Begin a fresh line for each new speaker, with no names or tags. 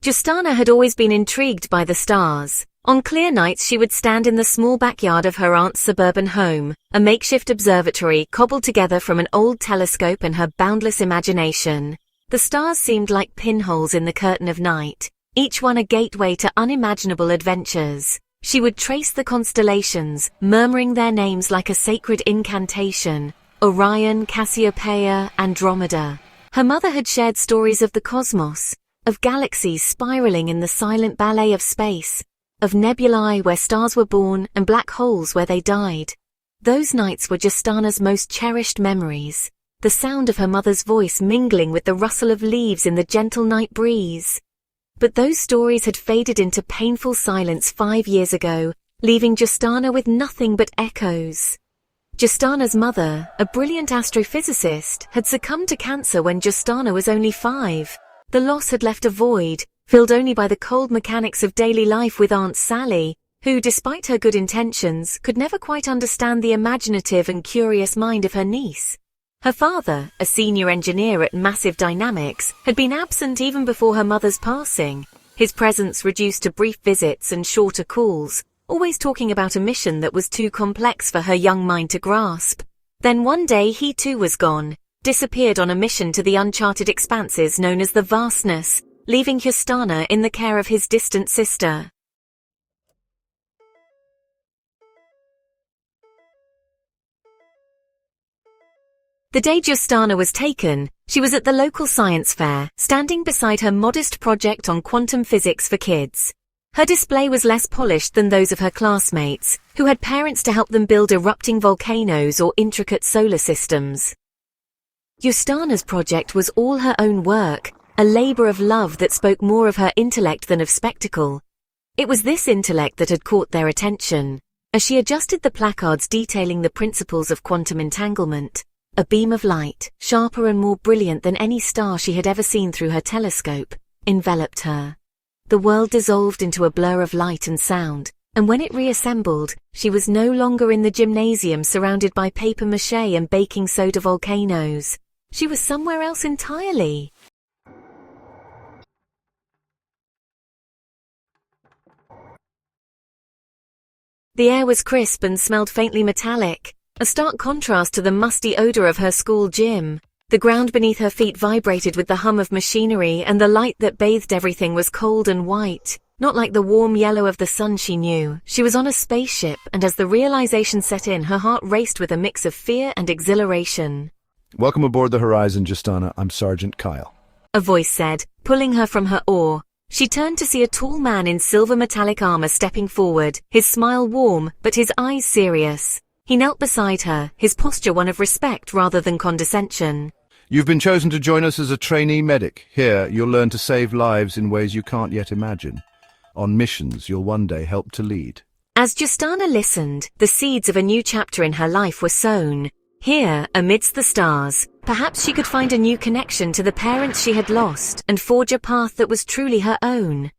Justana had always been intrigued by the stars. On clear nights she would stand in the small backyard of her aunt's suburban home, a makeshift observatory cobbled together from an old telescope and her boundless imagination. The stars seemed like pinholes in the curtain of night, each one a gateway to unimaginable adventures. She would trace the constellations, murmuring their names like a sacred incantation: Orion, Cassiopeia, Andromeda. Her mother had shared stories of the cosmos, of galaxies spiraling in the silent ballet of space, of nebulae where stars were born and black holes where they died. Those nights were Justana's most cherished memories, the sound of her mother's voice mingling with the rustle of leaves in the gentle night breeze. But those stories had faded into painful silence 5 years ago, leaving Justana with nothing but echoes. Justana's mother, a brilliant astrophysicist, had succumbed to cancer when Justana was only 5. The loss had left a void, filled only by the cold mechanics of daily life with Aunt Sally, who, despite her good intentions, could never quite understand the imaginative and curious mind of her niece. Her father, a senior engineer at Massive Dynamics, had been absent even before her mother's passing, his presence reduced to brief visits and shorter calls, always talking about a mission that was too complex for her young mind to grasp. Then one day he too was gone, disappeared on a mission to the uncharted expanses known as the Vastness, leaving Justana in the care of his distant sister. The day Justana was taken, she was at the local science fair, standing beside her modest project on quantum physics for kids. Her display was less polished than those of her classmates, who had parents to help them build erupting volcanoes or intricate solar systems. Justana's project was all her own work, a labor of love that spoke more of her intellect than of spectacle. It was this intellect that had caught their attention. As she adjusted the placards detailing the principles of quantum entanglement, a beam of light, sharper and more brilliant than any star she had ever seen through her telescope, enveloped her. The world dissolved into a blur of light and sound, and when it reassembled, she was no longer in the gymnasium surrounded by papier-mâché and baking soda volcanoes. She was somewhere else entirely. The air was crisp and smelled faintly metallic, a stark contrast to the musty odor of her school gym. The ground beneath her feet vibrated with the hum of machinery, and the light that bathed everything was cold and white, not like the warm yellow of the sun she knew. She was on a spaceship, and as the realization set in, her heart raced with a mix of fear and exhilaration.
Welcome aboard the Horizon, Justana. I'm Sergeant Kyle.
A voice said, pulling her from her oar. She turned to see a tall man in silver metallic armor stepping forward, his smile warm, but his eyes serious. He knelt beside her, his posture one of respect rather than condescension.
You've been chosen to join us as a trainee medic. Here, you'll learn to save lives in ways you can't yet imagine. On missions you'll one day help to lead.
As Justana listened, the seeds of a new chapter in her life were sown. Here, amidst the stars, perhaps she could find a new connection to the parents she had lost and forge a path that was truly her own.